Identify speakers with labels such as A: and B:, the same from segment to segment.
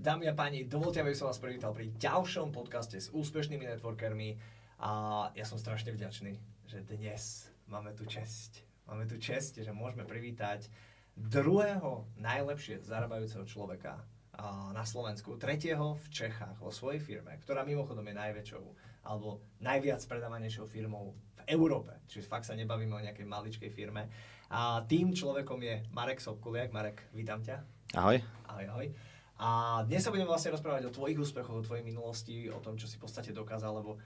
A: Dámy a páni, dovolte, aby som vás privítal pri ďalšom podcaste s úspešnými networkermi a ja som strašne vďačný, že dnes máme tu česť, že môžeme privítať druhého najlepšie zarábajúceho človeka na Slovensku, tretieho v Čechách vo svojej firme, ktorá mimochodom je najväčšou alebo najviac predávanejšou firmou v Európe. Čiže fakt sa nebavíme o nejakej maličkej firme. A tým človekom je Marek Sobkuliak. Marek, vítam ťa.
B: Ahoj.
A: Ahoj. A dnes sa budeme vlastne rozprávať o tvojich úspechoch, o tvojej minulosti, o tom, čo si v podstate dokázal, lebo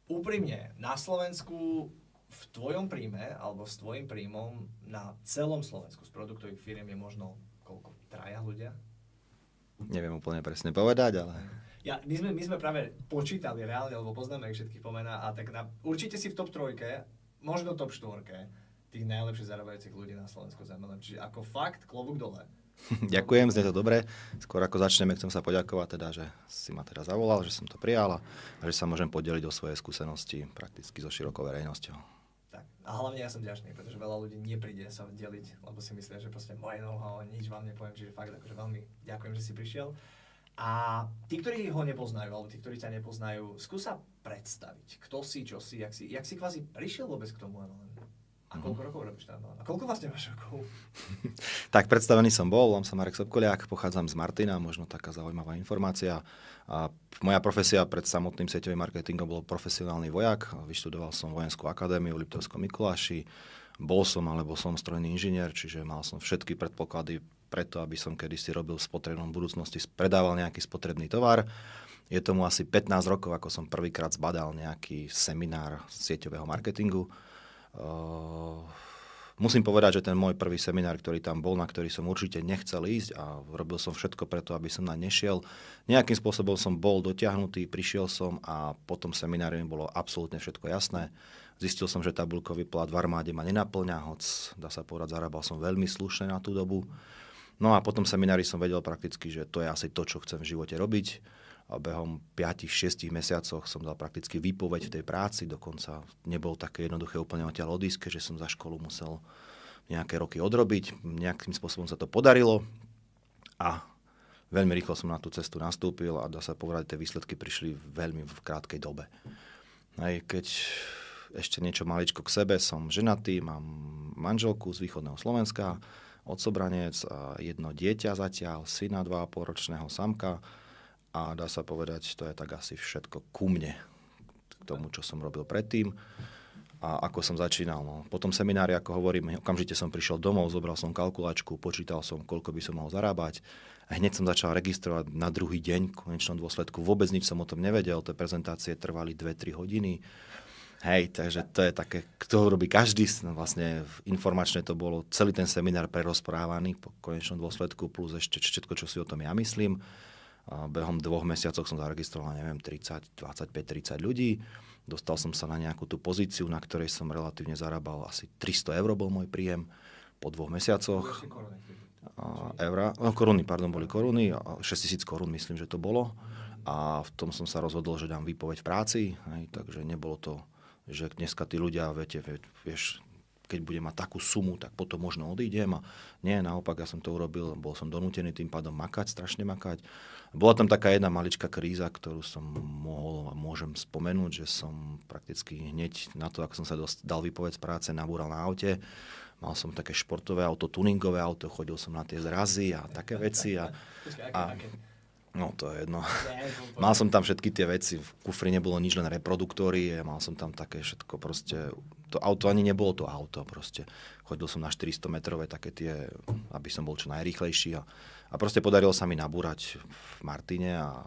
A: úprimne, na Slovensku v tvojom príjme, alebo s tvojim príjmom na celom Slovensku z produktových firiem je možno koľko? 3 ľudia?
B: Neviem úplne presne povedať, ale...
A: My sme práve počítali reálne, lebo poznáme ich všetkých pomená a tak určite si v top 3, možno top 4 tých najlepšie zarábajúcich ľudí na Slovensku z MLM. Čiže ako fakt, klobúk dole.
B: Ďakujem, znie to dobre. Skôr ako začneme, chcem sa poďakovať teda, že si ma teda zavolal, že som to prijal a že sa môžem podeliť o svoje skúsenosti prakticky so širokou verejnosťou.
A: Tak. A hlavne ja som vďačný, pretože veľa ľudí nepríde sa deliť, lebo si myslia, že proste moje know-how, nič vám nepoviem, čiže fakt akože veľmi ďakujem, že si prišiel. A tí, ktorí ho nepoznajú, alebo tí, ktorí ťa nepoznajú, skús sa predstaviť, kto si, čo si, jak si kvázi prišiel vôbec k tomu MLM. A koľko rokov robíš tam? A koľko vlastne máš rokov?
B: Tak predstavený som bol, volám sa Marek Sobkuliak, pochádzam z Martina, možno taká zaujímavá informácia. A moja profesia pred samotným sieťovým marketingom bol profesionálny vojak. Vyštudoval som vojenskú akadémiu v Liptovskom Mikuláši. Bol som strojný inžinier, čiže mal som všetky predpoklady preto, aby som kedysi robil v spotrebnom budúcnosti, predával nejaký spotrebný tovar. Je tomu asi 15 rokov, ako som prvýkrát zbadal nejaký seminár sieťového marketingu. Musím povedať, že ten môj prvý seminár, ktorý tam bol, na ktorý som určite nechcel ísť a robil som všetko preto, aby som naň nešiel. Nejakým spôsobom som bol dotiahnutý, prišiel som a po tom seminári mi bolo absolútne všetko jasné. Zistil som, že tabuľkový plat v armáde ma nenaplňa, hoc dá sa povedať, zarábal som veľmi slušne na tú dobu. No a po tom seminári som vedel prakticky, že to je asi to, čo chcem v živote robiť. A behom 5-6 mesiacoch som dal prakticky výpoveď v tej práci, dokonca nebol také jednoduché úplne odtiaľ odísť, že som za školu musel nejaké roky odrobiť. Nejakým spôsobom sa to podarilo a veľmi rýchlo som na tú cestu nastúpil a dá sa povedať, tie výsledky prišli veľmi v krátkej dobe. Aj keď ešte niečo maličko k sebe, som ženatý, mám manželku z východného Slovenska, otcobranec a jedno dieťa zatiaľ, syna 2,5-ročného Samka. A dá sa povedať, to je tak asi všetko ku mne, k tomu, čo som robil predtým a ako som začínal. No. Po tom seminári, ako hovorím, okamžite som prišiel domov, zobral som kalkulačku, počítal som, koľko by som mohol zarábať a hneď som začal registrovať na druhý deň, v konečnom dôsledku. Vôbec nič som o tom nevedel, tie prezentácie trvali 2-3 hodiny. Hej, takže to je také, kto robí každý, vlastne informačne to bolo celý ten seminár prerozprávaný po konečnom dôsledku, plus ešte všetko, čo si o tom ja myslím. A behom 2 mesiacov som zaregistroval, 25-30 ľudí. Dostal som sa na nejakú tú pozíciu, na ktorej som relatívne zarábal asi 300 eur bol môj príjem po 2 mesiacoch. Boli koruny, 6000 korún myslím, že to bolo. A v tom som sa rozhodol, že dám výpoveď v práci. Hej, takže nebolo to, že dneska tí ľudia, vieš, keď budem mať takú sumu, tak potom možno odídem. A nie, naopak, ja som to urobil, bol som donútený tým pádom strašne makať. Bola tam taká jedna maličká kríza, ktorú som mohol a môžem spomenúť, že som prakticky hneď na to, ako som sa dal výpoveď z práce, nabúral na aute. Mal som také športové auto, tuningové auto, chodil som na tie zrazy a také veci. No to je jedno. Mal som tam všetky tie veci, v kufri nebolo nič, len reproduktory, mal som tam také všetko proste, to auto ani nebolo to auto proste. Chodil som na 400 metrové také tie, aby som bol čo najrýchlejší a proste podarilo sa mi nabúrať v Martine a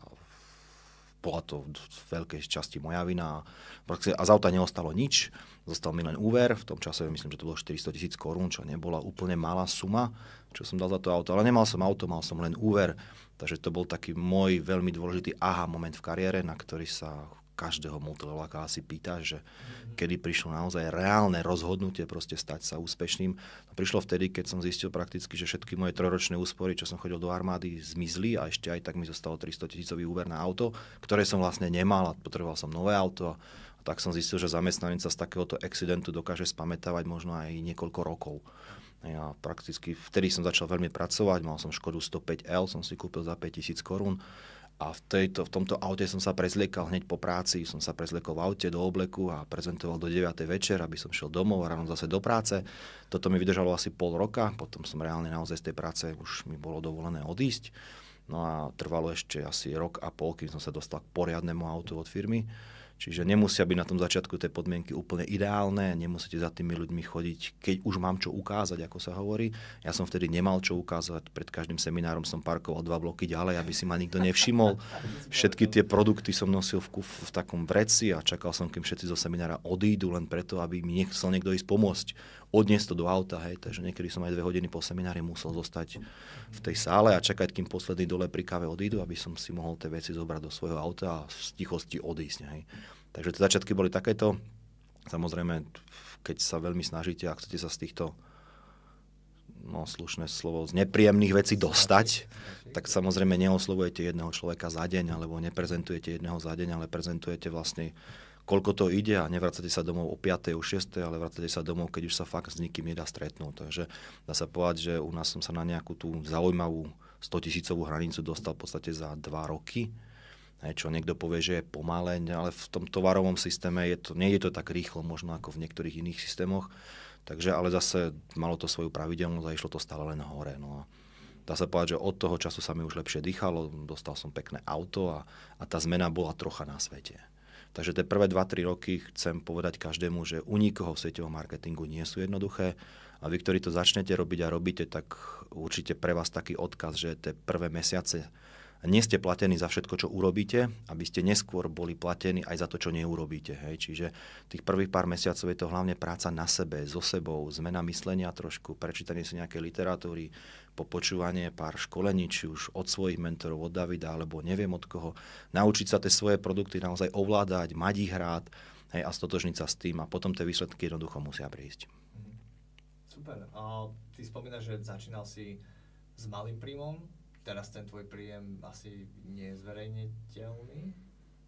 B: bola to v veľkej časti moja vina a z auta neostalo nič, zostal mi len úver, v tom čase myslím, že to bolo 400 000 korún, čo nebola úplne malá suma, čo som dal za to auto, ale nemal som auto, mal som len úver, takže to bol taký môj veľmi dôležitý moment v kariére, na ktorý sa každého multileveláka asi pýta, že kedy prišlo naozaj reálne rozhodnutie proste stať sa úspešným. To prišlo vtedy, keď som zistil prakticky, že všetky moje 3-ročné úspory, čo som chodil do armády, zmizli a ešte aj tak mi zostalo 300 000 úver na auto, ktoré som vlastne nemal a potreboval som nové auto. A tak som zistil, že zamestnanec sa z takéhoto accidentu dokáže spamätávať možno aj niekoľko rokov. Ja prakticky vtedy som začal veľmi pracovať, mal som Škodu 105L, som si kúpil za 5 000 korún a v tomto aute som sa prezliekal hneď po práci, som sa prezliekol v aute do obleku a prezentoval do 9. večer, aby som šiel domov a ráno zase do práce. Toto mi vydržalo asi pol roka, potom som reálne naozaj z tej práce už mi bolo dovolené odísť. No a trvalo ešte asi rok a pol, kým som sa dostal k poriadnemu autu od firmy. Čiže nemusia byť na tom začiatku tie podmienky úplne ideálne, nemusíte za tými ľuďmi chodiť, keď už mám čo ukázať, ako sa hovorí. Ja som vtedy nemal čo ukázať, pred každým seminárom som parkoval 2 bloky ďalej, aby si ma nikto nevšimol. Všetky tie produkty som nosil v takom vreci a čakal som, kým všetci zo seminára odídu, len preto, aby mi nechcel niekto ísť pomôcť, odniesť to do auta. Hej. Takže niekedy som aj 2 hodiny po seminári musel zostať v tej sále a čakať, kým poslední dole pri káve odídu, aby som si mohol tie veci zobrať do svojho auta a z tichosti odísť. Hej. Takže tie začiatky boli takéto. Samozrejme, keď sa veľmi snažíte a chcete sa z týchto, slušné slovo, z nepríjemných vecí dostať, tak samozrejme neoslovujete jedného človeka za deň, alebo neprezentujete jedného za deň, ale prezentujete vlastne, koľko to ide a nevracate sa domov o 5. o 6. ale vracate sa domov, keď už sa fakt s nikým nedá stretnúť. Takže dá sa povedať, že u nás som sa na nejakú tú zaujímavú 100 000 hranicu dostal v podstate za 2 roky. Čo niekto povie, že je pomalé, ale v tom tovarovom systéme nie je to tak rýchlo možno ako v niektorých iných systémoch. Takže ale zase malo to svoju pravidelnosť a išlo to stále len hore. No a dá sa povedať, že od toho času sa mi už lepšie dýchalo, dostal som pekné auto a tá zmena bola trocha na svete. Takže tie prvé 2-3 roky chcem povedať každému, že u nikoho v sieťovom marketingu nie sú jednoduché. A vy, ktorí to začnete robiť a robíte, tak určite pre vás taký odkaz, že tie prvé mesiace nie ste platení za všetko, čo urobíte, aby ste neskôr boli platení aj za to, čo neurobíte. Hej. Čiže tých prvých pár mesiacov je to hlavne práca na sebe, so sebou, zmena myslenia trošku, prečítanie si nejakej literatúry, popočúvanie pár školení, či už od svojich mentorov, od Davida, alebo neviem od koho. Naučiť sa tie svoje produkty naozaj ovládať, mať ich rád, hej, a stotožniť sa s tým a potom tie výsledky jednoducho musia prísť.
A: Super. A ty spomínaš, že začínal si s malým príjmom. Teraz ten tvoj príjem asi nie je zverejniteľný?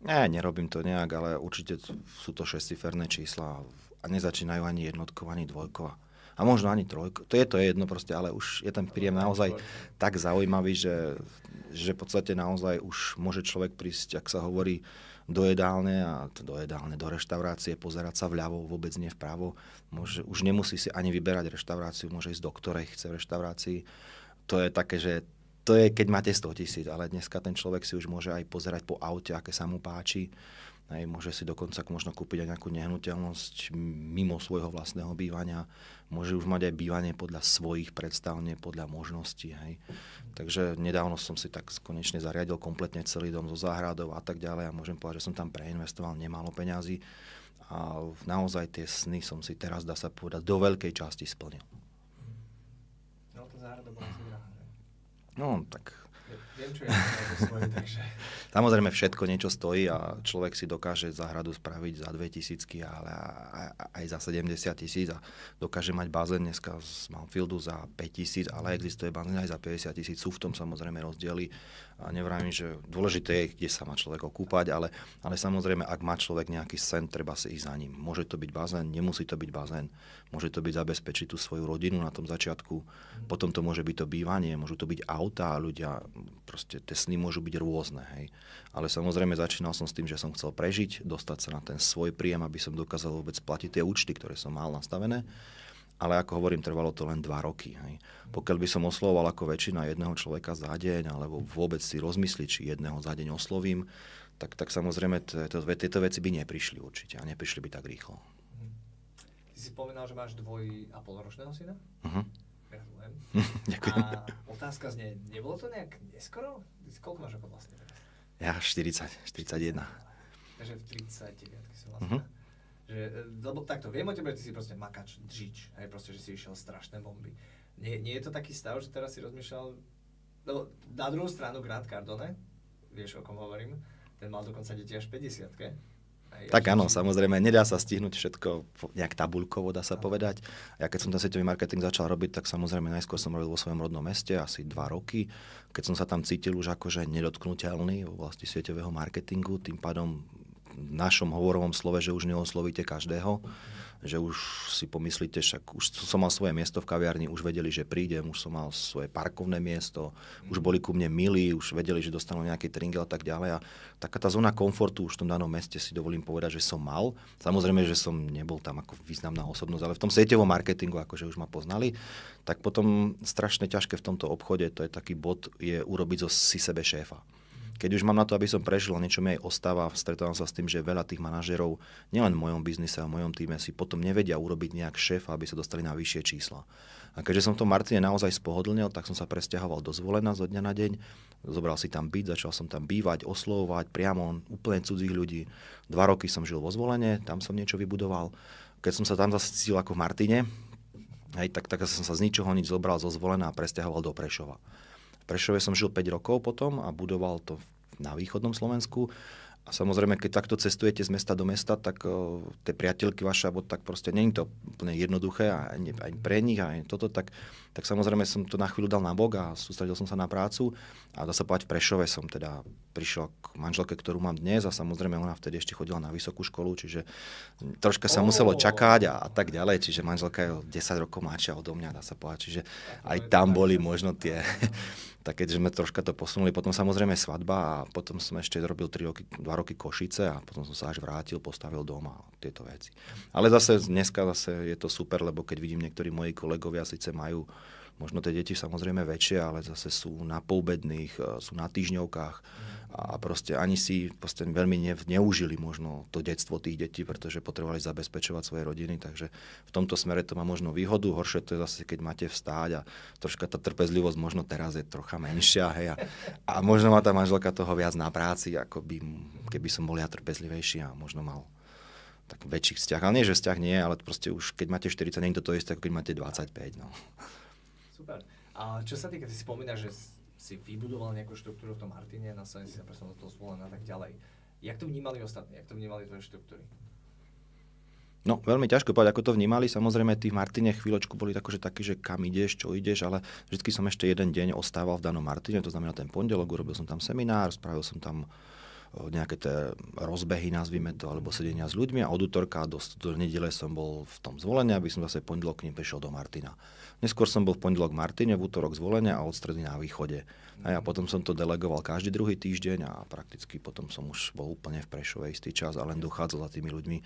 B: Nie, nerobím to nejak, ale určite sú to 6-ciferné čísla a nezačínajú ani jednotkou, ani dvojkou. A možno ani trojkou. To je jedno proste, ale už je ten príjem naozaj tak zaujímavý, že v podstate naozaj už môže človek prísť, ak sa hovorí, do reštaurácie, pozerať sa vľavo, vôbec nie vpravo. Už nemusí si ani vyberať reštauráciu, môže ísť do ktorej chce v reštaurácii. To je také, že to je, keď máte 100 000, ale dneska ten človek si už môže aj pozerať po aute, aké sa mu páči. Hej, môže si dokonca možno kúpiť aj nejakú nehnuteľnosť mimo svojho vlastného bývania. Môže už mať aj bývanie podľa svojich predstav, nie podľa možností. Hej. Takže nedávno som si tak konečne zariadil kompletne celý dom so záhradou a tak ďalej a môžem povedať, že som tam preinvestoval nemálo peňazí a naozaj tie sny som si teraz, dá sa povedať, do veľkej časti splnil.
A: No to záhrada bola si drahá.
B: No, tak...
A: Viem, čo je to svoje, takže...
B: Samozrejme, všetko niečo stojí a človek si dokáže záhradu spraviť za 2 000, ale aj za 70 000 a dokáže mať bazén. Dneska mám Fieldu za 5 000, ale existuje bazén aj za 50 000. Sú v tom samozrejme rozdiely. A nevravím, že dôležité je, kde sa má človek okúpať, ale samozrejme, ak má človek nejaký sen, treba si ísť za ním. Môže to byť bazén, nemusí to byť bazén. Môže to byť zabezpečiť tú svoju rodinu na tom začiatku. Potom to môže byť to bývanie, môžu to byť autá, ľudia, proste tie sny môžu byť rôzne. Hej. Ale samozrejme začínal som s tým, že som chcel prežiť, dostať sa na ten svoj príjem, aby som dokázal vôbec platiť tie účty, ktoré som mal nastavené. Ale ako hovorím, trvalo to len 2 roky. Hej. Pokiaľ by som oslovoval ako väčšina jedného človeka za deň, alebo vôbec si rozmysliť, či jedného za deň oslovím, tak samozrejme tieto veci by neprišli určite a neprišli by tak rýchlo.
A: Ty si spomínal, že máš 2,5-ročného syna? Gratulujem.
B: Ďakujem.
A: A otázka znie, nebolo to nejak neskoro? Koľko máš ako vlastne teraz?
B: Ja 41.
A: Takže v 39 som vlastne. Lebo takto, viem o tebe, ty si proste makač, džič, hej, proste, že si išiel strašné bomby. Nie je to taký stav, že teraz si rozmýšľal, lebo na druhú stranu Grant Cardone, vieš, o kom hovorím, ten mal dokonca deti až 50-ke.
B: Tak áno, samozrejme, nedá sa stihnúť všetko nejak tabuľkovo, dá sa povedať. Ja keď som ten sieťový marketing začal robiť, tak samozrejme najskôr som robil vo svojom rodnom meste, asi 2 roky. Keď som sa tam cítil už akože nedotknuteľný v oblasti sieťového marketingu, tým pádom v našom hovorovom slove, že už neoslovíte každého, že už si pomyslíte, však už som mal svoje miesto v kaviarni, už vedeli, že prídem, už som mal svoje parkovné miesto, už boli ku mne milí, už vedeli, že dostanú nejaký tringel a tak ďalej. A taká tá zóna komfortu už v tom danom meste si dovolím povedať, že som mal. Samozrejme, že som nebol tam ako významná osobnosť, ale v tom sieťovom marketingu, akože už ma poznali, tak potom strašne ťažké v tomto obchode, to je taký bod, je urobiť zo si sebe šéfa. Keď už mám na to, aby som prežil, niečo mi aj ostáva, stretávam sa s tým, že veľa tých manažerov, nielen v mojom biznise a v mojom týme, si potom nevedia urobiť nejak šéfa, aby sa dostali na vyššie čísla. A keďže som v tom Martine naozaj spohodlnil, tak som sa presťahoval do Zvolena zo dňa na deň, zobral si tam byt, začal som tam bývať, oslovovať priamo úplne cudzích ľudí. 2 roky som žil vo Zvolene, tam som niečo vybudoval. Keď som sa tam zase cítil ako v Martine, tak som sa z ničoho nič zobral zo Zvolena a presťahoval do Prešova. V Prešove som žil 5 rokov potom a budoval to na východnom Slovensku. A samozrejme, keď takto cestujete z mesta do mesta, tak tie priateľky vaše, alebo tak proste nie je to úplne jednoduché aj pre nich, aj toto, tak samozrejme som to na chvíľu dal na bok a sústredil som sa na prácu. A dá sa povedať, v Prešove som teda prišiel k manželke, ktorú mám dnes, a samozrejme ona vtedy ešte chodila na vysokú školu, čiže troška sa muselo čakať a tak ďalej. Čiže manželka je 10 rokov mladšia odo mňa, dá sa povedať. Čiže aj tam boli možno tie... Tak keď sme troška to posunuli, potom samozrejme svadba a potom som ešte robil 2 roky Košice a potom som sa až vrátil, postavil dom a tieto veci. Ale dneska je to super, lebo keď vidím, niektorí moji kolegovia síce majú možno tie deti samozrejme väčšie, ale zase sú na poobedných, sú na týždňovkách a proste ani si veľmi neužili možno to detstvo tých detí, pretože potrebovali zabezpečovať svoje rodiny, takže v tomto smere to má možno výhodu. Horšie to je zase, keď máte vstáť a troška tá trpezlivosť možno teraz je trocha menšia, hej, a možno má tá manželka toho viac na práci, ako keby som bol ja trpezlivejší a možno mal tak väčší vzťah. Ale nie, že vzťah nie, ale proste už keď máte 40, nie je to isté, ako keď máte 25, no.
A: Super. A čo sa týka, ty si spomínaš, že si vybudoval nejakú štruktúru v tom Martine, následne si sa presunul do toho Zvolena a tak ďalej. Jak to vnímali ostatní? Jak to vnímali tvoje štruktúry?
B: No, veľmi ťažko povedať, ako to vnímali. Samozrejme, tí v Martine chvíľočku boli takí, že kam ideš, čo ideš, ale vždy som ešte jeden deň ostával v danom Martine, to znamená ten pondelok, urobil som tam seminár, spravil som tam nejaké tie rozbehy, nazvime to, alebo sedenia s ľuďmi, a od útorka do nedele som bol v tom Zvolene, aby som zase pondelok k ním prišiel do Martina. Neskôr som bol v pondelok v Martine, v útorok Zvolene a od stredy na východe. A ja potom som to delegoval každý druhý týždeň a prakticky potom som už bol úplne v Prešove istý čas a len dochádzal za tými ľuďmi.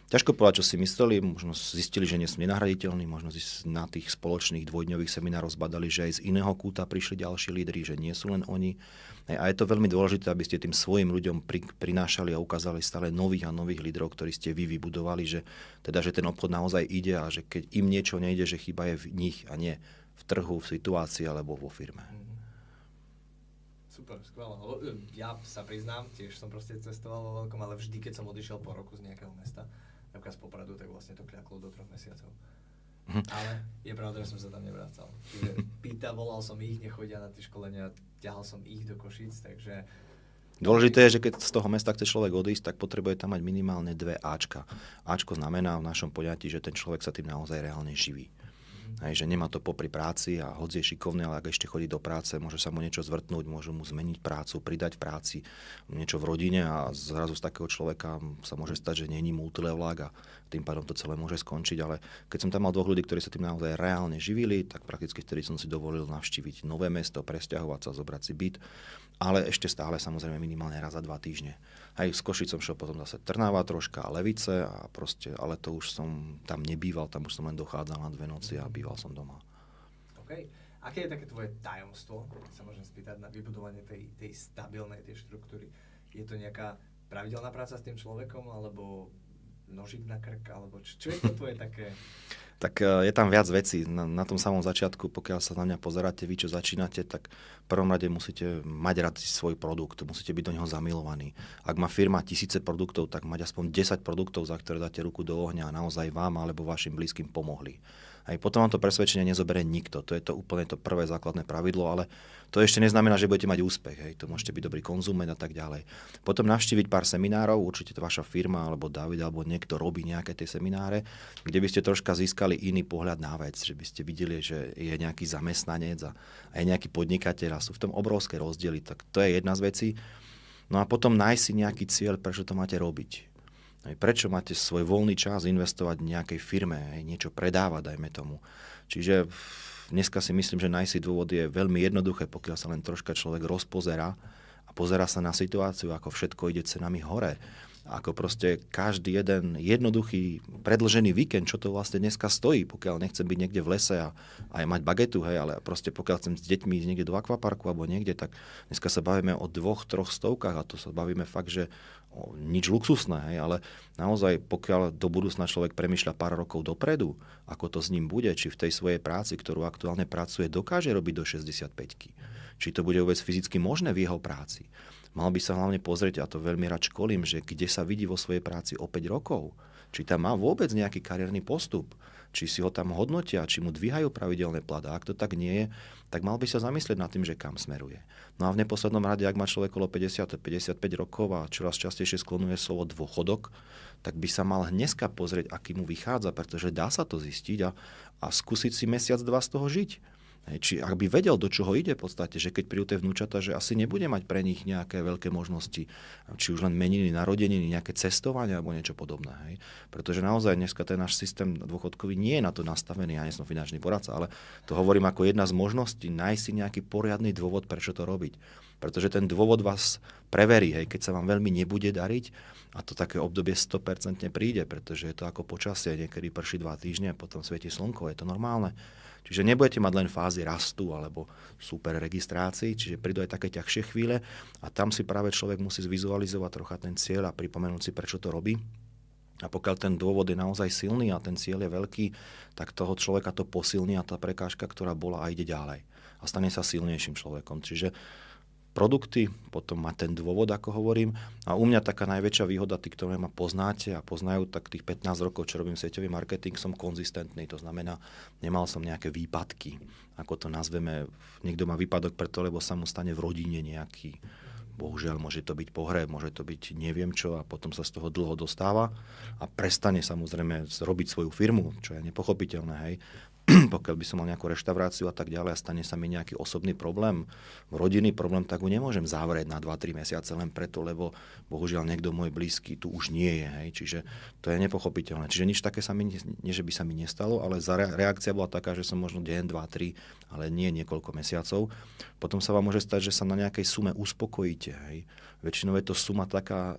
B: Ťažko povedať, čo si mysleli, možno zistili, že nie som nenahraditeľný, možno na tých spoločných dvojdňových seminárov zbadali, že aj z iného kúta prišli ďalší lídri, že nie sú len oni. A je to veľmi dôležité, aby ste tým svojim ľuďom prinášali a ukázali stále nových a nových lídrov, ktorí ste vy vybudovali, že ten obchod naozaj ide a že keď im niečo nejde, že chyba je v nich a nie v trhu, v situácii alebo vo firme.
A: Super, skvelé. Ja sa priznám, tiež som proste cestoval vo veľkom, ale vždy, keď som odišiel po roku z nejakého mesta, napríklad z Popradu, tak vlastne to kľaklo do 3 mesiacov. Ale je pravda, že som sa tam nevracal. Čiže volal som ich, nechodia na tie školenia, ťahal som ich do Košíc, takže...
B: Dôležité je, že keď z toho mesta chce človek odísť, tak potrebuje tam mať minimálne 2 Ačka. Ačko znamená v našom poňatí, že ten človek sa tým naozaj reálne živí. Hej, že nemá to popri práci a hoď je šikovný, ale ak ešte chodí do práce, môže sa mu niečo zvrtnúť, môže mu zmeniť prácu, pridať v práci, niečo v rodine a zrazu z takého človeka sa môže stať, že nie je multilevelák a tým pádom to celé môže skončiť. Ale keď som tam mal 2 ľudí, ktorí sa tým naozaj reálne živili, tak prakticky vtedy som si dovolil navštíviť nové mesto, presťahovať sa, zobrať si byt, ale ešte stále samozrejme minimálne raz za 2 týždne. Aj z Košic som šiel potom zase Trnava troška a Levice a proste, ale to už som tam nebýval, tam už som len dochádzal na 2 noci a býval som doma.
A: OK. Aké je také tvoje tajomstvo, keď sa môžem spýtať, na vybudovanie tej stabilnej tej štruktúry? Je to nejaká pravidelná práca s tým človekom, alebo nožík na krk, alebo čo je to tvoje také...
B: Tak je tam viac vecí. Na tom samom začiatku, pokiaľ sa na mňa pozeráte, vy čo začínate, tak v prvom rade musíte mať rád svoj produkt, musíte byť do neho zamilovaní. Ak má firma 1000 produktov, tak mať aspoň 10 produktov, za ktoré dáte ruku do ohňa a naozaj vám alebo vašim blízkym pomohli. Aj potom vám to presvedčenie nezoberie nikto. To je to úplne to prvé základné pravidlo, ale to ešte neznamená, že budete mať úspech. Hej. To môžete byť dobrý konzument a tak ďalej. Potom navštíviť pár seminárov, určite to vaša firma alebo David alebo niekto robí nejaké tie semináre, kde by ste troška získali iný pohľad na vec, že by ste videli, že je nejaký zamestnanec a je nejaký podnikateľ a sú v tom obrovské rozdiely. Tak to je jedna z vecí. No a potom nájsť si nejaký cieľ, prečo to máte robiť. Prečo máte svoj voľný čas investovať v nejakej firme, niečo predávať, dajme tomu. Čiže dneska si myslím, že nájsť dôvod je veľmi jednoduché, pokiaľ sa len troška človek rozpozerá a pozerá sa na situáciu, ako všetko ide cenami hore. Ako proste každý jeden jednoduchý predĺžený víkend, čo to vlastne dneska stojí, pokiaľ nechcem byť niekde v lese a aj mať bagetu, hej, ale proste pokiaľ chcem s deťmi ísť niekde do akvaparku alebo niekde, tak dneska sa bavíme o 2-3 stovkách a to sa bavíme fakt, že o nič luxusné, hej, ale naozaj pokiaľ do budúcna človek premýšľa pár rokov dopredu, ako to s ním bude, či v tej svojej práci, ktorú aktuálne pracuje, dokáže robiť do 65-ky. Či to bude vôbec fyzicky možné v jeho práci. Mal by sa hlavne pozrieť, a to veľmi rád školím, že kde sa vidí vo svojej práci o 5 rokov. Či tam má vôbec nejaký kariérny postup. Či si ho tam hodnotia, či mu dvíhajú pravidelné plat. A ak to tak nie je, tak mal by sa zamyslieť nad tým, že kam smeruje. No a v neposlednom rade, ak má človek okolo 50-55 rokov a čoraz častejšie sklonuje slovo dôchodok, tak by sa mal dneska pozrieť, aký mu vychádza, pretože dá sa to zistiť a skúsiť si mesiac, dva z toho žiť. Či ak by vedel, do čoho ide v podstate, že keď prídu tie vnúčata, že asi nebude mať pre nich nejaké veľké možnosti, či už len meniny, narodeniny, nejaké cestovanie alebo niečo podobné. Hej. Pretože naozaj dneska ten náš systém dôchodkový nie je na to nastavený, ja nie som finančný poradca, ale to hovorím ako jedna z možností, nájsť si nejaký poriadny dôvod, prečo to robiť. Pretože ten dôvod vás preverí, hej, keď sa vám veľmi nebude dariť, a to také obdobie 100% príde, pretože je to ako počasie, niekedy prší 2 týždne, potom svieti slnko, je to normálne. Čiže nebudete mať len fázy rastu alebo super registrácií, čiže prídu aj také ťažšie chvíle a tam si práve človek musí zvizualizovať trocha ten cieľ a pripomenúť si, prečo to robí. A pokiaľ ten dôvod je naozaj silný a ten cieľ je veľký, tak toho človeka to posilní a tá prekážka, ktorá bola, a ide ďalej. A stane sa silnejším človekom. Čiže produkty, potom má ten dôvod, ako hovorím. A u mňa taká najväčšia výhoda, tí, ktorí ma poznáte a poznajú, tak tých 15 rokov, čo robím sieťový marketing, som konzistentný. To znamená, nemal som nejaké výpadky, ako to nazveme. Niekto má výpadok preto, lebo sa mu stane v rodine nejaký, bohužiaľ, môže to byť pohreb, môže to byť neviem čo a potom sa z toho dlho dostáva a prestane samozrejme robiť svoju firmu, čo je nepochopiteľné, hej. Pokiaľ by som mal nejakú reštauráciu a tak ďalej a stane sa mi nejaký osobný problém, rodinný problém, tak ho nemôžem zavrieť na 2-3 mesiace len preto, lebo bohužiaľ niekto môj blízky tu už nie je. Hej. Čiže to je nepochopiteľné. Čiže nič také sa mi, nie že by sa mi nestalo, ale reakcia bola taká, že som možno deň, 2, 3, ale nie niekoľko mesiacov. Potom sa vám môže stať, že sa na nejakej sume uspokojíte. Hej. Väčšinou je to suma taká,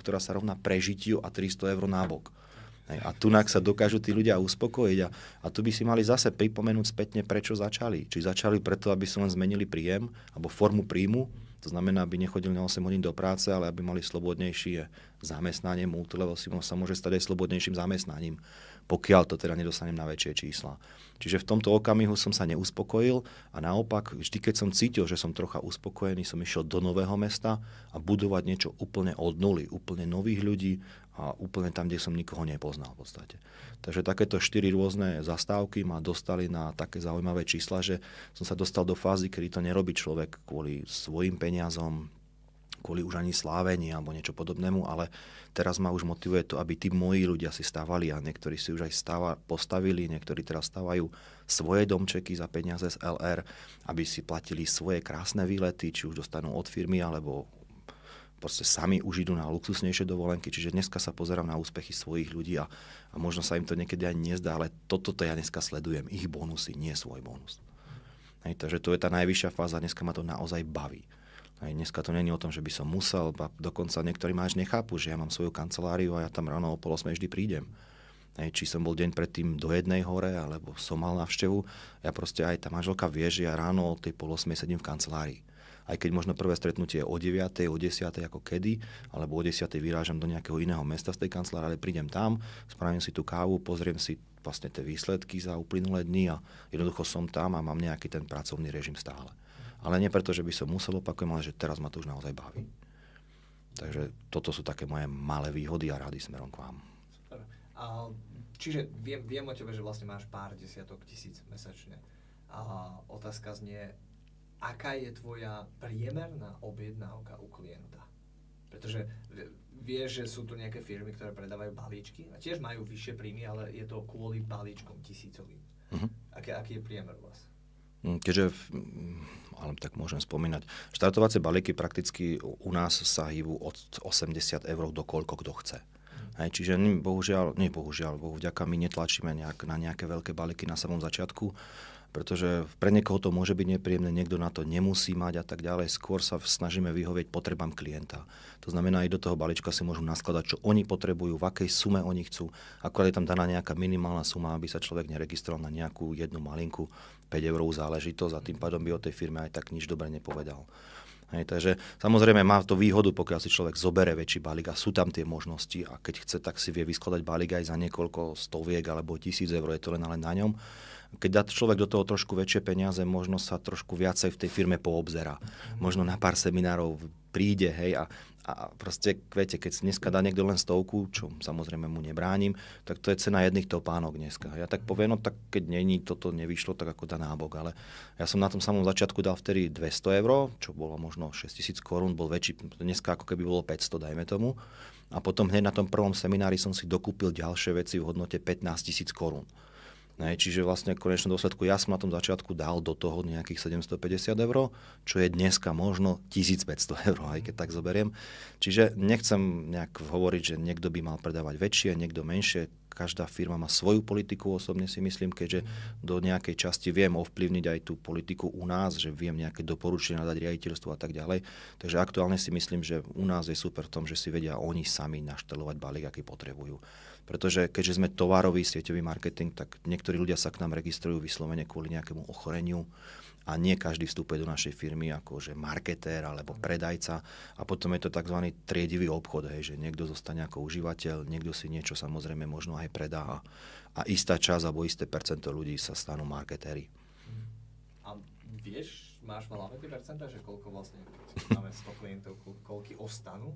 B: ktorá sa rovná prežitiu a 300 eur nábok. A tunak sa dokážu tí ľudia uspokojiť a tu by si mali zase pripomenúť spätne, prečo začali. Či začali preto, aby si len zmenili príjem alebo formu príjmu, to znamená, aby nechodili na 8 hodín do práce, ale aby mali slobodnejšie zamestnanie. Multilevel sa môže stať aj slobodnejším zamestnaním, pokiaľ to teda nedostanem na väčšie čísla. Čiže v tomto okamihu som sa neuspokojil a naopak, vždy keď som cítil, že som trocha uspokojený, som išiel do nového mesta a budovať niečo úplne od nuly, úplne nových ľudí a úplne tam, kde som nikoho nepoznal v podstate. Takže takéto 4 rôzne zastávky ma dostali na také zaujímavé čísla, že som sa dostal do fázy, kedy to nerobí človek kvôli svojim peniazom, kvôli už ani slávení alebo niečo podobnému, ale teraz ma už motivuje to, aby tí moji ľudia si stávali a niektorí si už aj postavili, niektorí teraz stávajú svoje domčeky za peniaze z LR, aby si platili svoje krásne výlety, či už dostanú od firmy alebo proste sami už idú na luxusnejšie dovolenky. Čiže dneska sa pozerám na úspechy svojich ľudí a možno sa im to niekedy ani nezdá, ale toto ja dneska sledujem. Ich bonusy, nie svoj bonus. Hej, takže to je tá najvyššia fáza, dneska ma to naozaj baví. Hej, dneska to nie je o tom, že by som musel, dokonca niektorí ma až nechápu, že ja mám svoju kanceláriu a ja tam ráno o 7:30 vždy prídem. Hej, či som bol deň predtým do 1 hore, alebo som mal návštevu, ja proste aj tá manželka vie, že ja ráno o tej 7:30 sedím v kancelárii. Aj keď možno prvé stretnutie je o 9, o 10 ako kedy, alebo o 10 vyrážam do nejakého iného mesta z tej kancelárie, ale prídem tam, spravím si tú kávu, pozriem si vlastne tie výsledky za uplynulé dni a jednoducho som tam a mám nejaký ten pracovný režim stále. Ale nie preto, že by som musel, opakujem, ale že teraz ma to už naozaj baví. Takže toto sú také moje malé výhody a rady smerom k vám.
A: Super. Čiže viem o tebe, že vlastne máš pár desiatok tisíc mesačne. A otázka znie, aká je tvoja priemerná objednávka u klienta? Pretože vieš, že sú tu nejaké firmy, ktoré predávajú balíčky a tiež majú vyššie príjmy, ale je to kvôli balíčkom tisícovým. Aký je priemer u vás?
B: Keďže, ale tak môžem spomínať, štartovacie balíky prakticky u nás sa hýbu od 80 eur do koľko kto chce. Hej, čiže bohužiaľ, Bohu vďaka, my netlačíme na nejaké veľké balíky na samom začiatku, pretože pre niekoho to môže byť nepríjemné, niekto na to nemusí mať a tak ďalej. Skôr sa snažíme vyhovieť potrebám klienta. To znamená, aj do toho balíčka si môžu naskladať, čo oni potrebujú, v akej sume oni chcú. Akorát je tam daná nejaká minimálna suma, aby sa človek neregistroval na nejakú jednu malinku 5 eurovú záležitosť a tým pádom by o tej firme aj tak nič dobre nepovedal. Hej, takže samozrejme má to výhodu, pokiaľ si človek zobere väčší balík a sú tam tie možnosti a keď chce, tak si vie vyskladať balík aj za niekoľko stoviek alebo 1000 eur, je to len na ňom. Keď dá človek do toho trošku väčšie peniaze, možno sa trošku viacej v tej firme poobzerá. Možno na pár seminárov príde, hej, a proste, viete, keď si dneska dá niekto len 100, čo samozrejme mu nebránim, tak to je cena jedných topánok dneska. Ja tak poviem, no tak keď toto nevyšlo, tak ako dá nábok, ale ja som na tom samom začiatku dal vtedy 200 eur, čo bolo možno 6000 korún, bol väčší, dneska ako keby bolo 500, dajme tomu. A potom hneď na tom prvom seminári som si dokúpil ďalšie veci v hodnote 15 000 korún. Čiže vlastne v konečnom dôsledku ja som na tom začiatku dal do toho nejakých 750 eur, čo je dneska možno 1500 eur, aj keď tak zoberiem. Čiže nechcem nejak hovoriť, že niekto by mal predávať väčšie, niekto menšie. Každá firma má svoju politiku, osobne si myslím, keďže do nejakej časti viem ovplyvniť aj tú politiku u nás, že viem nejaké doporučenia dať riaditeľstvu a tak ďalej. Takže aktuálne si myslím, že u nás je super v tom, že si vedia oni sami naštelovať balík, aký potrebujú. Pretože keďže sme tovarový sieťový marketing, tak niektorí ľudia sa k nám registrujú vyslovene kvôli nejakému ochoreniu a nie každý vstupuje do našej firmy ako že marketér alebo predajca a potom je to tzv. Triedivý obchod, hej, že niekto zostane ako užívateľ, niekto si niečo samozrejme možno aj predá a istá časť alebo isté percento ľudí sa stanú marketéri.
A: A vieš, máš v hlave tie percentá, že koľko vlastne máme 100 klientov, koľky ostanú?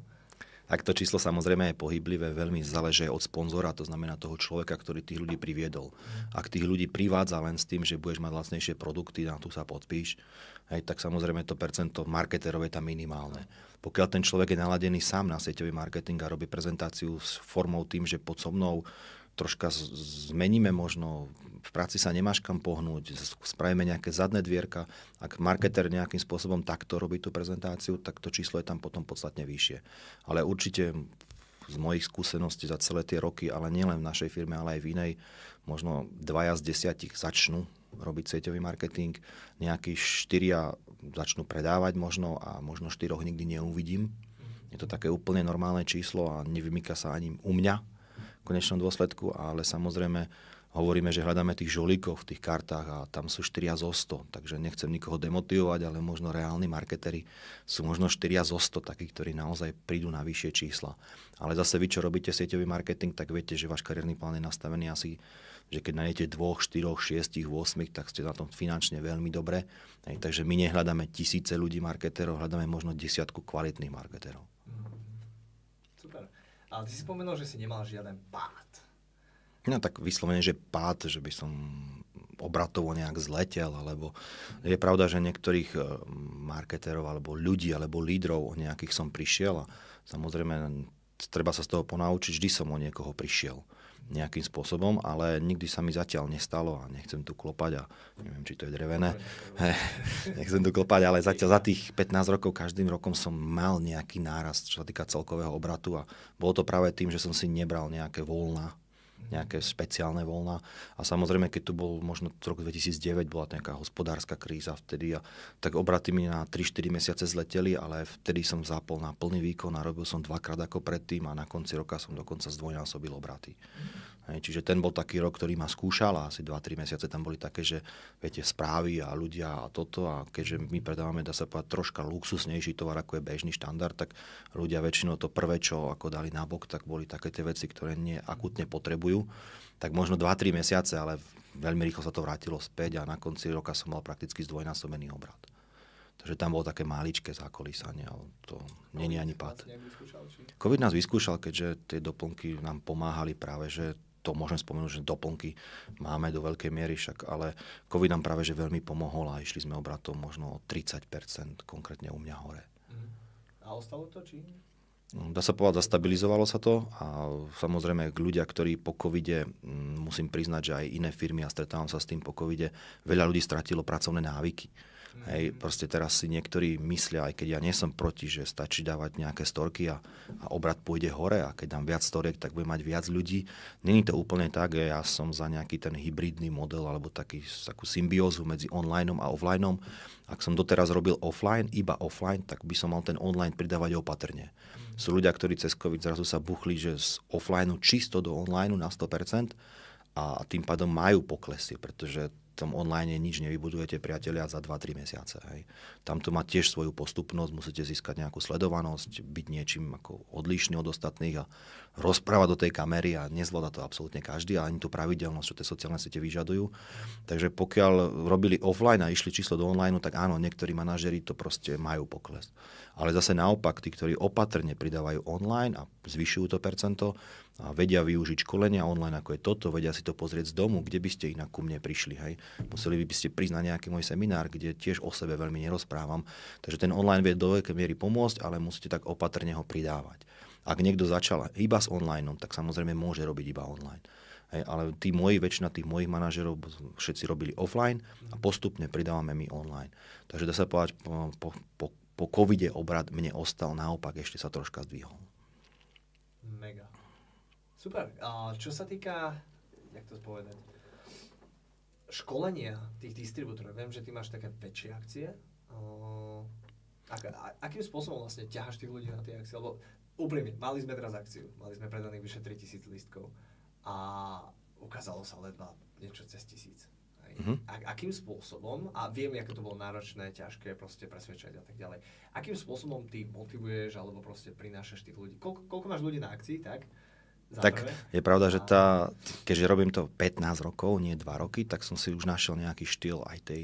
B: Tak to číslo samozrejme je pohyblivé, veľmi záleží od sponzora, to znamená toho človeka, ktorý tých ľudí priviedol. Ak tých ľudí privádza len s tým, že budeš mať lacnejšie produkty, na tu sa podpíš, hej, tak samozrejme to percento marketérov je tam minimálne. Pokiaľ ten človek je naladený sám na sieťový marketing a robí prezentáciu s formou tým, že pod so mnou troška zmeníme možno, v práci sa nemáš kam pohnúť, spravíme nejaké zadné dvierka. Ak marketer nejakým spôsobom takto robí tú prezentáciu, tak to číslo je tam potom podstatne vyššie. Ale určite z mojich skúseností za celé tie roky, ale nielen v našej firme, ale aj v inej, možno 2 z 10 začnú robiť sieťový marketing, nejakí 4 začnú predávať možno a možno 4 nikdy neuvidím. Je to také úplne normálne číslo a nevymýka sa ani u mňa v konečnom dôsledku, ale samozrejme hovoríme, že hľadáme tých žolíkov v tých kartách a tam sú 4 zo 100, takže nechcem nikoho demotivovať, ale možno reálni marketéri sú možno 4 zo 100 takí, ktorí naozaj prídu na vyššie čísla. Ale zase vy, čo robíte sieťový marketing, tak viete, že váš kariérny plán je nastavený asi, že keď nájdete 2, 4, 6, 8, tak ste na tom finančne veľmi dobre. Takže my nehľadáme tisíce ľudí marketérov, hľadáme možno 10 kvalitných marketérov.
A: Super. Ale ty si spomenul, že si nemal žiaden pád.
B: No tak vyslovene, že pád, že by som obratovo nejak zletel, alebo je pravda, že niektorých marketérov, alebo ľudí, alebo lídrov, o nejakých som prišiel a samozrejme treba sa z toho ponaučiť, vždy som o niekoho prišiel nejakým spôsobom, ale nikdy sa mi zatiaľ nestalo a nechcem tu klopať a neviem, či to je drevené. Nechcem tu klopať, ale zatiaľ za tých 15 rokov každým rokom som mal nejaký nárast, čo sa týka celkového obratu a bolo to práve tým, že som si nebral nejaké voľná, nejaké špeciálne voľná. A samozrejme, keď tu bol možno rok 2009, bola nejaká hospodárska kríza vtedy, tak obraty mi na 3-4 mesiace zleteli, ale vtedy som zapol na plný výkon a robil som 2-krát ako predtým a na konci roka som dokonca zdvojnásobil obraty. Čiže ten bol taký rok, ktorý ma skúšal a asi 2-3 mesiace tam boli také, že viete, správy a ľudia a toto a keďže my predávame, dá sa povedať, troška luxusnejší tovar, ako je bežný štandard, tak ľudia väčšinou to prvé, čo ako dali nabok, tak boli také tie veci, ktoré nie akútne potrebujú. Tak možno 2-3 mesiace, ale veľmi rýchlo sa to vrátilo späť a na konci roka som mal prakticky zdvojnásobený obrat. Takže tam bolo také maličké zákolísanie, ale to nie je ani pád. COVID nás vyskúšal, keďže tie doplnky nám pomáhali práve, že to môžem spomenúť, že doplnky máme do veľkej miery však, ale COVID nám práve že veľmi pomohol a išli sme obratom možno o 30%, konkrétne u mňa hore.
A: A ostalo to, či?
B: Dá sa povedať, zastabilizovalo sa to a samozrejme ľudia, ktorí po covide, musím priznať, že aj iné firmy a stretávam sa s tým po covide, veľa ľudí stratilo pracovné návyky. Hej, proste teraz si niektorí myslia, aj keď ja nie som proti, že stačí dávať nejaké storky a obrat pôjde hore a keď dám viac storiek, tak budem mať viac ľudí. Není to úplne tak, ja som za nejaký ten hybridný model alebo takú symbiózu medzi online a offline. Ak som doteraz robil iba offline, tak by som mal ten online pridávať opatrne. Sú ľudia, ktorí cez COVID zrazu sa buchli, že z offline čisto do online na 100% a tým pádom majú poklesy, pretože v tom online nič nevybudujete, priatelia, za 2-3 mesiace. Hej. Tam to má tiež svoju postupnosť, musíte získať nejakú sledovanosť, byť niečím ako odlišný od ostatných a rozprávať do tej kamery a nezvláda to absolútne každý a ani tú pravidelnosť, čo tie sociálne siete vyžadujú. Takže pokiaľ robili offline a išli číslo do online, tak áno, niektorí manažeri to proste majú pokles. Ale zase naopak, tí, ktorí opatrne pridávajú online a zvyšujú to percento a vedia využiť školenia online, ako je toto, vedia si to pozrieť z domu, kde by ste inak ku mne prišli. Hej. Museli by ste prísť na nejaký môj seminár, kde tiež o sebe veľmi nerozprávam. Takže ten online vie do veľkej miery pomôcť, ale musíte tak opatrne ho pridávať. Ak niekto začal iba s online, tak samozrejme môže robiť iba online. Hej, ale väčšina tých mojich manažerov všetci robili offline a postupne pridávame my online. Takže dá sa povedať, po covide obrad mne ostal, naopak ešte sa troška zdvihol.
A: Mega. Super. A čo sa týka, jak to povedať, školenia tých distribútorov, viem, že ty máš také väčšie akcie. Akým spôsobom vlastne ťaháš tých ľudí na tie akcie? Lebo úprimne, mali sme teraz akciu, mali sme predaných vyše 3000 lístkov a ukázalo sa ledva niečo cez 1000. Akým spôsobom, a viem, ako to bolo náročné, ťažké proste presvedčať a tak ďalej, akým spôsobom ty motivuješ alebo proste prinášaš tých ľudí? Koľko máš ľudí na akcii, tak?
B: Tak je pravda, že keďže robím to 15 rokov, nie 2 roky, tak som si už našiel nejaký štýl aj tej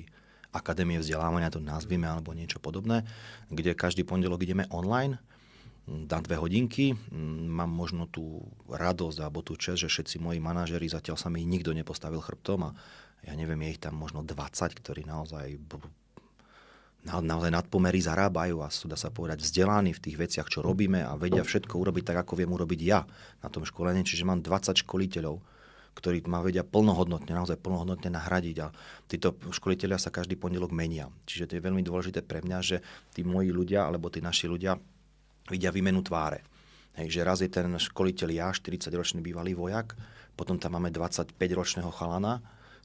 B: akadémie vzdelávania, to nazvime, alebo niečo podobné, kde každý pondelok ideme online, na 2 hodinky. Mám možno tú radosť alebo tú čest, že všetci moji manažeri, zatiaľ sa mi nikto nepostavil chrbtom a ja neviem, je ich tam možno 20, ktorí naozaj nadpomery zarábajú a sú, dá sa povedať, vzdelaní v tých veciach, čo robíme a vedia všetko urobiť tak, ako viem urobiť ja na tom školení. Čiže mám 20 školiteľov, ktorí ma vedia naozaj plnohodnotne nahradiť a títo školitelia sa každý pondelok menia. Čiže to je veľmi dôležité pre mňa, že tí moji ľudia alebo tí naši ľudia vidia výmenu tváre. Hej, že raz je ten školiteľ ja, 40-ročný bývalý vojak, potom tam máme 25-ročného chalana,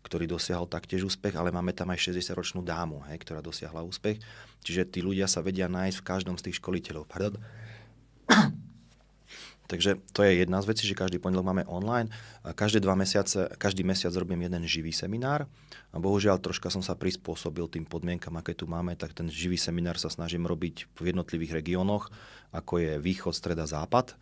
B: ktorý dosiahol taktiež úspech, ale máme tam aj 60-ročnú dámu, ktorá dosiahla úspech. Čiže tí ľudia sa vedia nájsť v každom z tých školiteľov. Pardon. Takže to je jedna z vecí, že každý pondelok máme online. Každý mesiac robím jeden živý seminár. A bohužiaľ troška som sa prispôsobil tým podmienkam, aké tu máme, tak ten živý seminár sa snažím robiť v jednotlivých regiónoch, ako je východ, streda, západ,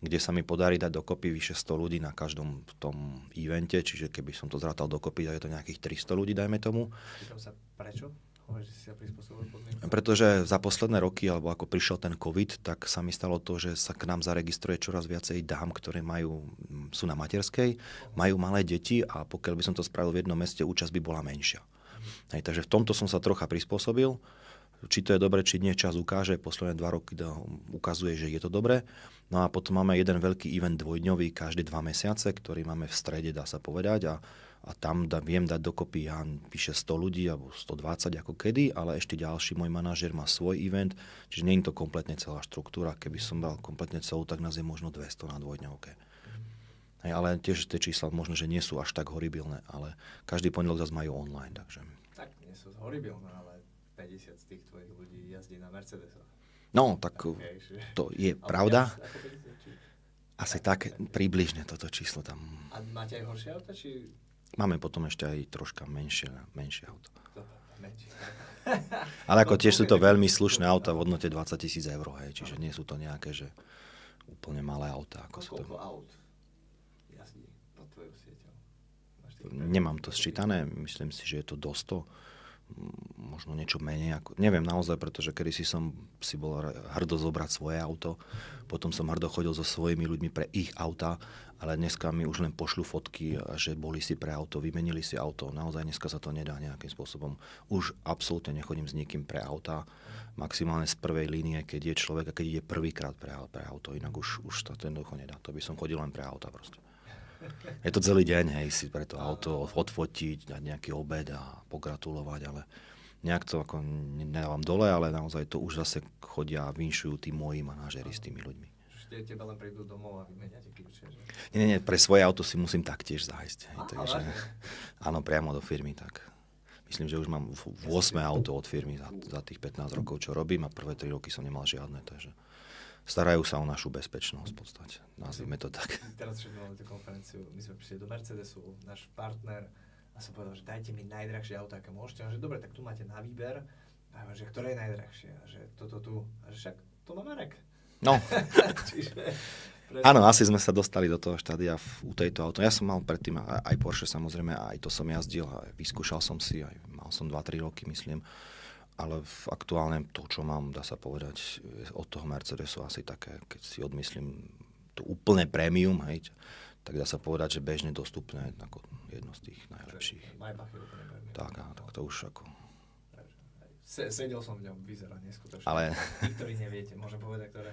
B: kde sa mi podarí dať dokopy vyše 100 ľudí na každom tom evente, čiže keby som to zrátal dokopy, tak je to nejakých 300 ľudí, dajme tomu.
A: Pýtam sa, prečo? Že si sa prispôsobil podmienkam?
B: Pretože za posledné roky, alebo ako prišiel ten COVID, tak sa mi stalo to, že sa k nám zaregistruje čoraz viacej dám, ktoré sú na materskej, majú malé deti a pokiaľ by som to spravil v jednom meste, účasť by bola menšia. Takže v tomto som sa trocha prispôsobil. Či to je dobre, či nie, čas ukáže. Posledné 2 roky ukazuje, že je to dobre. No a potom máme jeden veľký event dvojdňový každé 2 mesiace, ktorý máme v strede, dá sa povedať. A tam viem dať dokopy vyše 100 ľudí, alebo 120 ako kedy, ale ešte ďalší môj manažér má svoj event, čiže nie je to kompletne celá štruktúra. Keby som dal kompletne celú, tak nás je možno 200 na dvojdňovke. Ale tiež tie čísla možno, že nie sú až tak horibilné, ale každý pondelok zase majú online. Takže.
A: Tak nie sú horibilné, ale 50 z tých tvojich ľudí jazdí na Mercedesoch.
B: No, tak to je pravda. Asi tak približne toto číslo tam.
A: A máte aj horšie auta, či...
B: Máme potom ešte aj troška menšie auto.
A: Menšie.
B: Ale ako tiež sú to veľmi slušné auta v hodnote 20 000 eur, čiže nie sú to nejaké, že úplne malé auta.
A: Koľko aut jazdí pod tvojou sieťou?
B: Nemám to sčítané, myslím si, že je to do 100. Možno niečo menej. Neviem naozaj, pretože kedysi som si bol hrdo zobrať svoje auto, potom som hrdo chodil so svojimi ľuďmi pre ich auta, ale dneska mi už len pošľú fotky, že boli si pre auto, vymenili si auto. Naozaj dneska sa to nedá nejakým spôsobom. Už absolútne nechodím s nikým pre auta. Maximálne z prvej línie, keď je človek a keď ide prvýkrát pre auto, inak už to jednoducho nedá. To by som chodil len pre auta proste. Je to celý deň, si pre to auto odfotiť, dať nejaký obed a pogratulovať, ale nejak to ako nedávam dole, ale naozaj to už zase chodia a vinšujú tí moji manažeri s tými ľuďmi.
A: Teba len prídu domov a vymeniate kľúče, že?
B: Nie, pre svoje auto si musím taktiež zájsť. Takže,
A: vážne?
B: áno, priamo do firmy, tak myslím, že už mám 8 auto od firmy za tých 15 rokov, čo robím a prvé 3 roky som nemal žiadne, takže starajú sa o našu bezpečnosť v podstate, nazvime to tak.
A: Teraz všetko máme tú konferenciu, my sme prišli do Mercedesu, náš partner, a som povedal, že dajte mi najdrahšie auto, aké môžete. A že dobre, tak tu máte na výber, a že ktoré je najdrahšie, a že toto tu, a že však to má Marek.
B: No,
A: Čiže,
B: áno, asi sme sa dostali do toho štádia u tejto auto. Ja som mal predtým aj Porsche samozrejme, aj to som jazdil, aj vyskúšal som si, aj mal som 2-3 roky, myslím. Ale aktuálne to, čo mám, dá sa povedať, od toho Mercedesu asi také, keď si odmyslím to úplne premium, hej, tak dá sa povedať, že bežne dostupné ako jedno z tých najlepších.
A: Maybach je úplne premium.
B: Tak to už ako...
A: Sedel som v ňom, vyzerá neskutočne.
B: Ale...
A: Tí, ktorí neviete, môžem povedať, ktoré...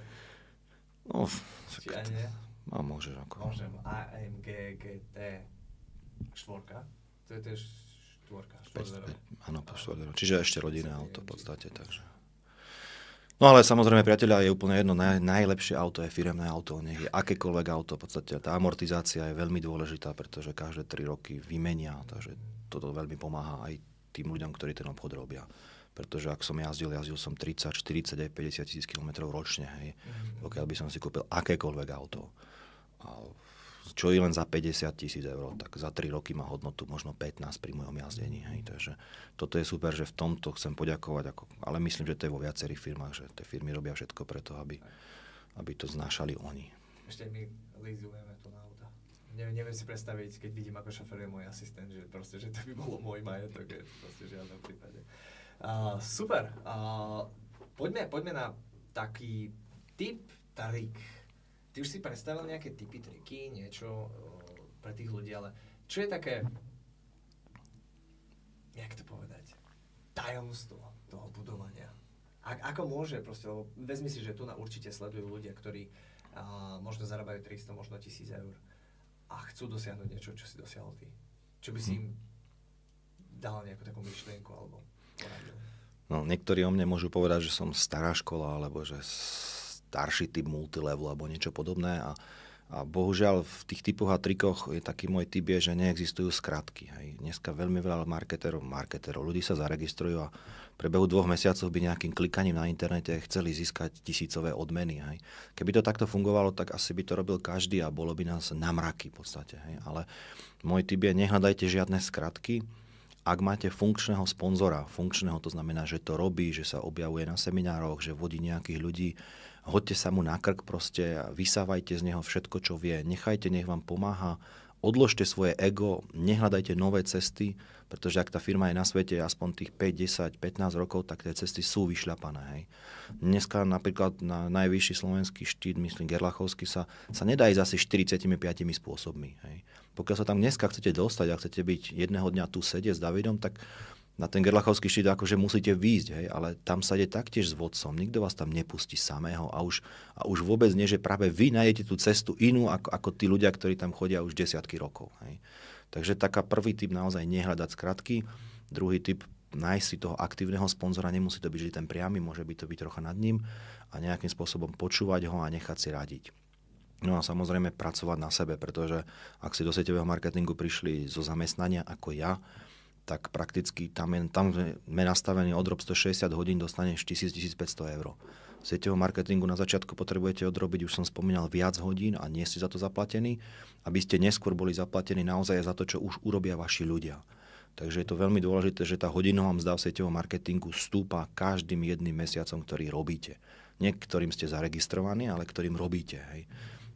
B: No,
A: či aj nie?
B: No, môžeš ako...
A: Môžem. AMG GT 4. To je tiež štvorka.
B: Áno, po štvorderové. Čiže ešte rodinné auto v podstate, takže... No ale samozrejme, priateľa, je úplne jedno, najlepšie auto je firemné auto, nech je akékoľvek auto, v podstate tá amortizácia je veľmi dôležitá, pretože každé 3 roky vymenia, takže toto veľmi pomáha aj tým ľuďom, ktorí ten obchod robia. Pretože ak som jazdil som 30, 40, aj 50 tisíc kilometrov ročne, hej, pokiaľ by som si kúpil akékoľvek auto. A čo je len za 50 000 eur, tak za 3 roky má hodnotu možno 15 pri mojom jazdení. Hej. Takže toto je super, že v tomto chcem poďakovať, ale myslím, že to je vo viacerých firmách, že tie firmy robia všetko preto, aby to znášali oni.
A: Ešte my leasujeme to na auta. Neviem si predstaviť, keď vidím, ako šoferuje môj asistent, že proste, že to by bolo môj majetok, je to proste v žiadnom prípade. Super. Poďme na taký tip, trik. Ty už si predstavil nejaké tipy, triky, niečo pre tých ľudí, ale čo je také, jak to povedať, tajomstvo toho budovania? Ako môže proste, lebo vezmi si, že tu na určite sledujú ľudia, ktorí možno zarábajú 300, možno 1000 eur a chcú dosiahnuť niečo, čo si dosiahol ty. Čo by si im dal nejakú takú myšlienku alebo poradil?
B: No, niektorí o mne môžu povedať, že som stará škola, alebo že starší typ multilevel alebo niečo podobné a bohužiaľ v tých typoch a trikoch je taký môj typ, že neexistujú skratky. Hej. Dneska veľmi veľa marketerov, ľudí sa zaregistrujú a v priebehu 2 mesiacov by nejakým klikaním na internete chceli získať tisícové odmeny. Hej. Keby to takto fungovalo, tak asi by to robil každý a bolo by nás na mraky v podstate. Hej. Ale môj typ je, nehľadajte žiadne skratky. Ak máte funkčného sponzora, to znamená, že to robí, že sa objavuje na seminároch, že vodí nejakých ľudí, hoďte sa mu na krk proste a vysávajte z neho všetko, čo vie. Nechajte, nech vám pomáha. Odložte svoje ego, nehľadajte nové cesty, pretože ak tá firma je na svete aspoň tých 5, 10, 15 rokov, tak tie cesty sú vyšľapané. Hej. Dneska napríklad na najvyšší slovenský štít, myslím Gerlachovský, sa nedá ísť asi 45 spôsobmi. Hej. Pokiaľ sa tam dneska chcete dostať a chcete byť jedného dňa tu sedieť s Davidom, tak na ten Gerlachovský štít akože musíte výjsť, hej, ale tam sa ide taktiež s vodcom. Nikto vás tam nepustí samého a už vôbec nie, že práve vy nájdete tú cestu inú ako tí ľudia, ktorí tam chodia už desiatky rokov. Hej. Takže taká prvý typ naozaj nehľadať skratky, druhý typ nájsť si toho aktívneho sponzora, nemusí to byť vždy ten priamy, môže byť to byť trocha nad ním a nejakým spôsobom počúvať ho a nechať si radiť. No a samozrejme pracovať na sebe, pretože ak si do sieťového marketingu prišli zo zamestnania ako ja, tak prakticky tam sme nastavení odrob 160 hodín, dostaneš 1000-1500 eur. V sieťovom marketingu na začiatku potrebujete odrobiť, už som spomínal, viac hodín a nie ste za to zaplatení, aby ste neskôr boli zaplatení naozaj za to, čo už urobia vaši ľudia. Takže je to veľmi dôležité, že tá hodinová mzda v sieťovom marketingu stúpa každým jedným mesiacom, ktorý robíte. Nie ktorým ste zaregistrovaní, ale ktorým robíte. Hej.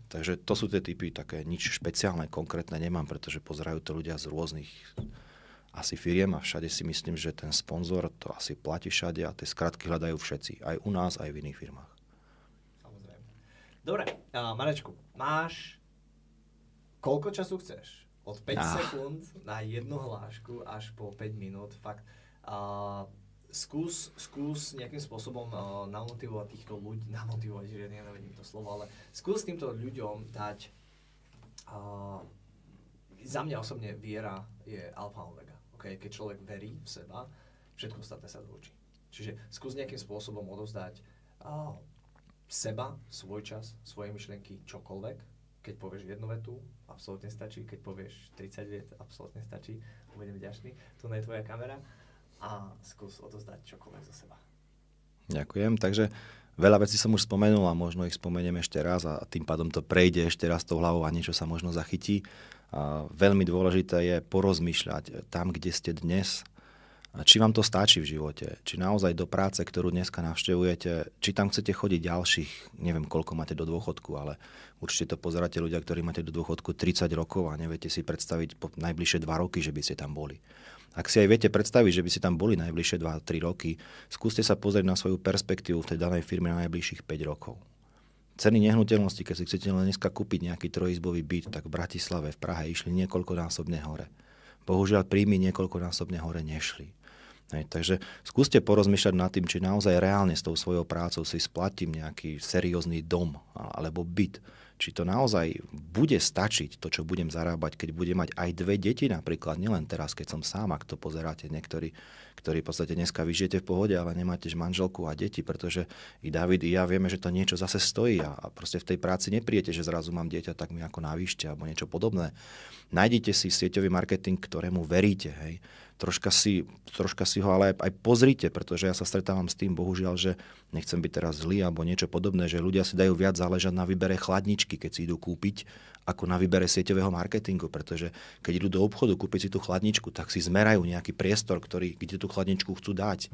B: Takže to sú tie typy, také nič špeciálne, konkrétne nemám, pretože pozerajú to ľudia z rôznych asi firiem a všade si myslím, že ten sponzor to asi platí všade a tie skratky hľadajú všetci. Aj u nás, aj v iných firmách.
A: Samozrejme. Dobre, Marečku, máš koľko času chceš? Od 5 sekúnd na jednu hlášku až po 5 minút. Fakt. Skús nejakým spôsobom namotivovať týchto ľudí, že nenavedím to slovo, ale skús týmto ľuďom dať za mňa osobne viera je alfa omega. Okay? Keď človek verí v seba, všetko ostatné sa doučí. Čiže skús nejakým spôsobom odovzdať seba, svoj čas, svoje myšlienky, čokoľvek. Keď povieš jednu vetu, absolútne stačí. Keď povieš 30 viet, absolútne stačí. Budem vďačný. Tu je tvoja kamera. A skús odovzdať čokoľvek zo seba.
B: Ďakujem. Takže veľa vecí som už spomenul a možno ich spomeniem ešte raz a tým pádom to prejde ešte raz tou hlavou a niečo sa možno zachytí. A veľmi dôležité je porozmýšľať tam, kde ste dnes, či vám to stačí v živote, či naozaj do práce, ktorú dneska navštevujete, či tam chcete chodiť ďalších, neviem koľko máte do dôchodku, ale určite to pozeráte ľudia, ktorí máte do dôchodku 30 rokov a neviete si predstaviť po najbližšie 2 roky, že by ste tam boli. Ak si aj viete predstaviť, že by ste tam boli najbližšie 2-3 roky, skúste sa pozrieť na svoju perspektívu v tej danej firme na najbližších 5 rokov. Ceny nehnuteľnosti, keď si chcete len dneska kúpiť nejaký trojizbový byt, tak v Bratislave, v Prahe išli niekoľkonásobne hore. Bohužiaľ príjmy niekoľkonásobne hore nešli. Takže skúste porozmýšľať nad tým, či naozaj reálne s tou svojou prácou si splatím nejaký seriózny dom alebo byt. Či to naozaj bude stačiť, to, čo budem zarábať, keď budem mať aj 2 deti napríklad, nielen teraz, keď som sám, ak to pozeráte niektorí, ktorí v podstate dneska vy žijete v pohode, ale nemáte manželku a deti, pretože i David, i ja vieme, že to niečo zase stojí a proste v tej práci nepríjete, že zrazu mám dieťa, tak mi ako navýšte alebo niečo podobné. Nájdite si sieťový marketing, ktorému veríte, hej. Troška si ho ale aj pozrite, pretože ja sa stretávam s tým, bohužiaľ, že nechcem byť teraz zlý alebo niečo podobné, že ľudia si dajú viac záležať na výbere chladničky, keď si idú kúpiť, ako na výbere sieťového marketingu, pretože keď idú do obchodu kúpiť si tú chladničku, tak si zmerajú nejaký priestor, kde tú chladničku chcú dať.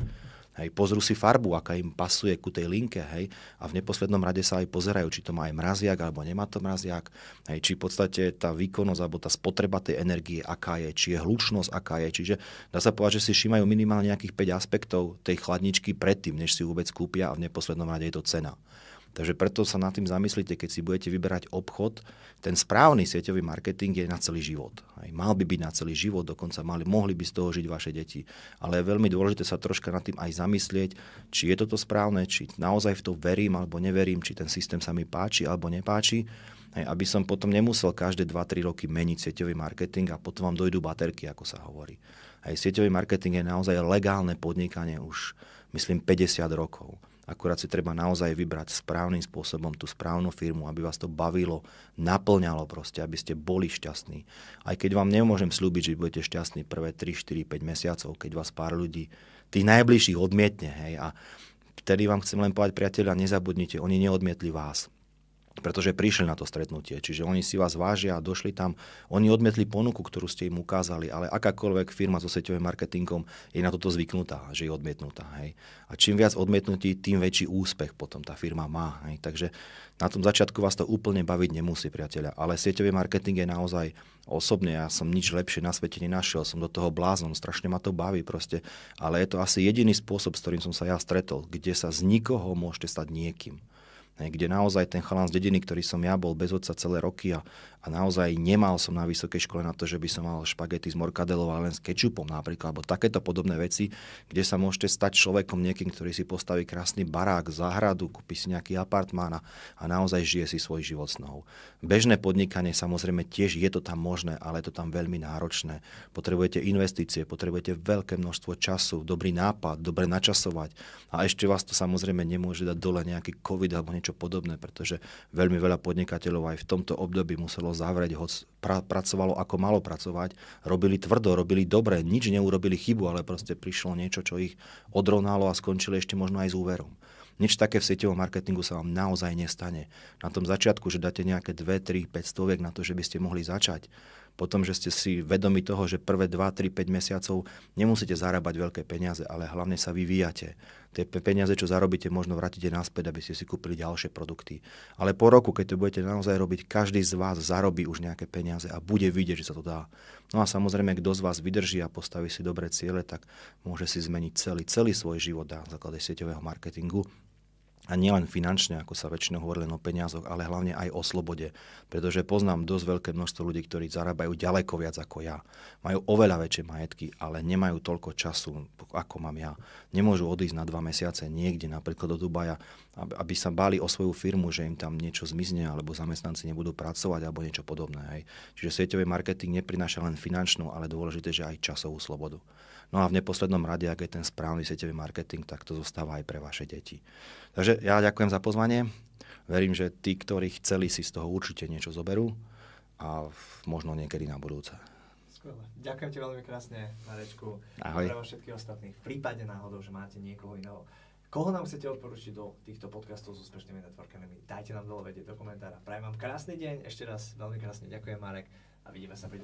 B: Hej, pozrú si farbu, aká im pasuje ku tej linke, hej, a v neposlednom rade sa aj pozerajú, či to má aj mraziak, alebo nemá to mraziak, hej, či v podstate tá výkonnosť, alebo tá spotreba tej energie, aká je, či je hlučnosť, aká je. Čiže dá sa povedať, že si všímajú minimálne nejakých 5 aspektov tej chladničky predtým, než si vôbec kúpia a v neposlednom rade je to cena. Takže preto sa nad tým zamyslíte, keď si budete vyberať obchod. Ten správny sieťový marketing je na celý život. Aj mal by byť na celý život, dokonca mohli by z toho žiť vaše deti. Ale je veľmi dôležité sa troška nad tým aj zamyslieť, či je toto správne, či naozaj v to verím alebo neverím, či ten systém sa mi páči alebo nepáči. Aby som potom nemusel každé 2-3 roky meniť sieťový marketing a potom vám dojdú baterky, ako sa hovorí. Aj sieťový marketing je naozaj legálne podnikanie už, myslím, 50 rokov. Akurát si treba naozaj vybrať správnym spôsobom tú správnu firmu, aby vás to bavilo, naplňalo proste, aby ste boli šťastní. Aj keď vám nemôžem sľúbiť, že budete šťastní prvé 3, 4, 5 mesiacov, keď vás pár ľudí, tých najbližších odmietne. Hej, a vtedy vám chcem len povedať, priatelia, nezabudnite, oni neodmietli vás. Pretože prišli na to stretnutie. Čiže oni si vás vážia a došli tam. Oni odmietli ponuku, ktorú ste im ukázali, ale akákoľvek firma so sieťovým marketingom je na toto zvyknutá, že je odmietnutá. Hej. A čím viac odmietnutí, tým väčší úspech potom tá firma má. Hej. Takže na tom začiatku vás to úplne baviť nemusí, priateľa. Ale sieťový marketing je naozaj osobne, ja som nič lepšie na svete nenašiel, som do toho blázon, strašne ma to baví proste. Ale je to asi jediný spôsob, s ktorým som sa ja stretol, kde sa z nikoho môžete stať niekým. Kde naozaj ten chalan z dediny, ktorý som ja bol bez otca celé roky a naozaj nemal som na vysokej škole na to, že by som mal špagety s morkadelou a len s kečupom napríklad, alebo takéto podobné veci, kde sa môžete stať človekom niekým, ktorý si postaví krásny barák, záhradu, kúpi si nejaký apartmán a naozaj žije si svoj život snou. Bežné podnikanie, samozrejme tiež je to tam možné, ale je to tam veľmi náročné. Potrebujete investície, potrebujete veľké množstvo času, dobrý nápad, dobre načasovať a ešte vás to samozrejme nemôže dať dole nejaký covid alebo niečo podobné, pretože veľmi veľa podnikateľov aj v tomto období muselo zavrieť, hoď pracovalo ako malo pracovať, robili tvrdo, robili dobre, nič neurobili chybu, ale proste prišlo niečo, čo ich odrovnalo a skončili ešte možno aj s úverom. Nič také v sieťovom marketingu sa vám naozaj nestane. Na tom začiatku, že dáte nejaké 2, 3, 500 na to, že by ste mohli začať. Potom, že ste si vedomi toho, že prvé 2, 3, 5 mesiacov nemusíte zarábať veľké peniaze, ale hlavne sa vyvíjate. Tie peniaze, čo zarobíte, možno vrátite naspäť, aby ste si kúpili ďalšie produkty. Ale po roku, keď to budete naozaj robiť, každý z vás zarobí už nejaké peniaze a bude vidieť, že sa to dá. No a samozrejme, kto z vás vydrží a postaví si dobré ciele, tak môže si zmeniť celý svoj život na základe sieťového marketingu. A nielen finančne, ako sa väčšinou hovorí len o peniazoch, ale hlavne aj o slobode. Pretože poznám dosť veľké množstvo ľudí, ktorí zarábajú ďaleko viac ako ja. Majú oveľa väčšie majetky, ale nemajú toľko času, ako mám ja. Nemôžu odísť na 2 mesiace niekde, napríklad do Dubaja, aby sa báli o svoju firmu, že im tam niečo zmizne, alebo zamestnanci nebudú pracovať, alebo niečo podobné. Hej. Čiže sieťový marketing neprináša len finančnú, ale dôležité, že aj časovú slobodu. No a v neposlednom rade, ak je ten správny sieťový marketing, tak to zostáva aj pre vaše deti. Takže ja ďakujem za pozvanie. Verím, že tí, ktorí chceli, si z toho určite niečo zoberú a možno niekedy na budúce.
A: Skvelé. Ďakujem ti veľmi krásne, Marečku.
B: Ahoj.
A: Pre vás všetkých ostatných. V prípade náhodou, že máte niekoho iného, koho nám chcete odporučiť do týchto podcastov s úspešnými networkermi, dajte nám dole vedieť do komentára. Prajem vám krásny deň, ešte raz veľmi krásne ďakujem, Marek, a vidíme sa pri ďalšom.